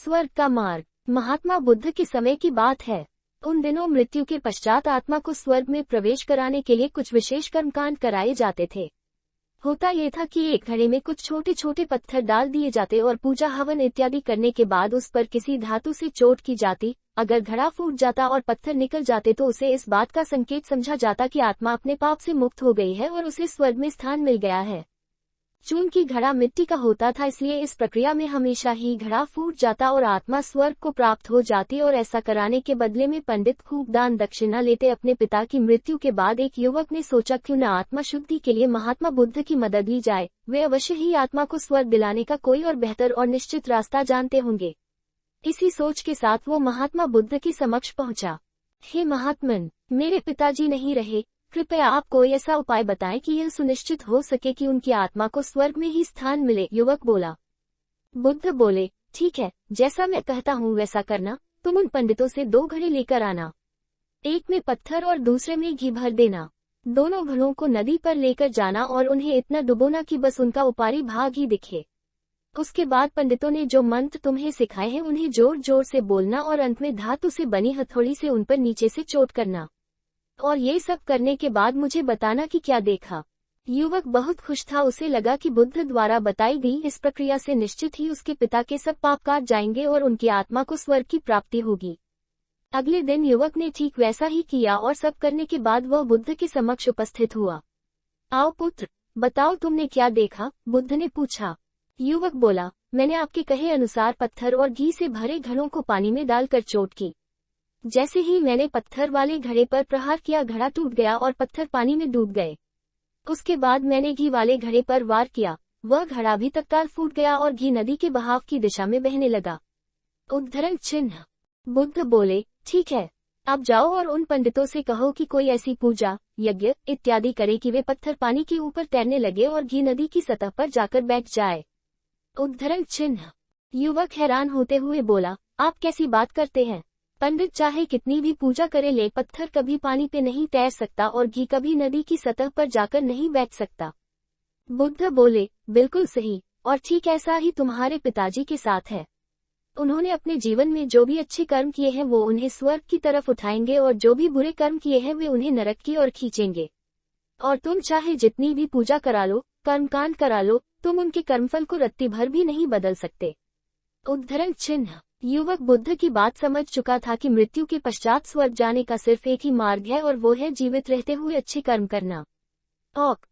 स्वर्ग का मार्ग। महात्मा बुद्ध के समय की बात है। उन दिनों मृत्यु के पश्चात आत्मा को स्वर्ग में प्रवेश कराने के लिए कुछ विशेष कर्मकांड कराए जाते थे। होता यह था कि एक घड़े में कुछ छोटे छोटे पत्थर डाल दिए जाते और पूजा हवन इत्यादि करने के बाद उस पर किसी धातु से चोट की जाती। अगर घड़ा फूट जाता और पत्थर निकल जाते तो उसे इस बात का संकेत समझा जाता कि आत्मा अपने पाप से मुक्त हो गई है और उसे स्वर्ग में स्थान मिल गया है। चूंकि घड़ा मिट्टी का होता था, इसलिए इस प्रक्रिया में हमेशा ही घड़ा फूट जाता और आत्मा स्वर्ग को प्राप्त हो जाती। और ऐसा कराने के बदले में पंडित खूब दान दक्षिणा लेते। अपने पिता की मृत्यु के बाद एक युवक ने सोचा क्यों न आत्मा शुद्धि के लिए महात्मा बुद्ध की मदद ली जाए। वे अवश्य ही आत्मा को स्वर्ग दिलाने का कोई और बेहतर और निश्चित रास्ता जानते होंगे। इसी सोच के साथ वो महात्मा बुद्ध के समक्ष पहुंचा। हे महात्मन, मेरे पिताजी नहीं रहे, कृपया आप कोई ऐसा उपाय बताएं कि यह सुनिश्चित हो सके कि उनकी आत्मा को स्वर्ग में ही स्थान मिले। युवक बोला। बुद्ध बोले, ठीक है, जैसा मैं कहता हूँ वैसा करना। तुम उन पंडितों से 2 घड़े लेकर आना, एक में पत्थर और दूसरे में घी भर देना। दोनों घड़ों को नदी पर लेकर जाना और उन्हें इतना डुबोना कि बस उनका ऊपरी भाग ही दिखे। उसके बाद पंडितों ने जो मंत्र तुम्हें सिखाए हैं उन्हें जोर जोर से बोलना और अंत में धातु से बनी हथौड़ी से उन पर नीचे से चोट करना। और ये सब करने के बाद मुझे बताना कि क्या देखा। युवक बहुत खुश था। उसे लगा कि बुद्ध द्वारा बताई गई इस प्रक्रिया से निश्चित ही उसके पिता के सब पाप काट जाएंगे और उनकी आत्मा को स्वर्ग की प्राप्ति होगी। अगले दिन युवक ने ठीक वैसा ही किया और सब करने के बाद वह बुद्ध के समक्ष उपस्थित हुआ। आओ पुत्र, बताओ तुमने क्या देखा, बुद्ध ने पूछा। युवक बोला, मैंने आपके कहे अनुसार पत्थर और घी से भरे घड़ों को पानी में डालकर चोट की। जैसे ही मैंने पत्थर वाले घड़े पर प्रहार किया, घड़ा टूट गया और पत्थर पानी में डूब गए। उसके बाद मैंने घी वाले घड़े पर वार किया, वह घड़ा भी तत्काल फूट गया और घी नदी के बहाव की दिशा में बहने लगा। उद्धरण चिन्ह। बुद्ध बोले, ठीक है, अब जाओ और उन पंडितों से कहो कि कोई ऐसी पूजा यज्ञ इत्यादि करे कि वे पत्थर पानी के ऊपर तैरने लगे और घी नदी की सतह पर जाकर बैठ जाए। उद्धरण चिन्ह। युवक हैरान होते हुए बोला, आप कैसी बात करते हैं? पंडित चाहे कितनी भी पूजा करे ले पत्थर कभी पानी पे नहीं तैर सकता और घी कभी नदी की सतह पर जाकर नहीं बैठ सकता। बुद्ध बोले, बिल्कुल सही, और ठीक ऐसा ही तुम्हारे पिताजी के साथ है। उन्होंने अपने जीवन में जो भी अच्छे कर्म किए हैं वो उन्हें स्वर्ग की तरफ उठाएंगे और जो भी बुरे कर्म किए हैं वे उन्हें नरक की ओर खींचेंगे। और तुम चाहे जितनी भी पूजा करा लो, कर्मकांड करा लो, तुम उनके कर्मफल को रत्ती भर भी नहीं बदल सकते। उद्धरण चिन्ह। युवक बुद्ध की बात समझ चुका था कि मृत्यु के पश्चात स्वर्ग जाने का सिर्फ एक ही मार्ग है और वो है जीवित रहते हुए अच्छे कर्म करना। औक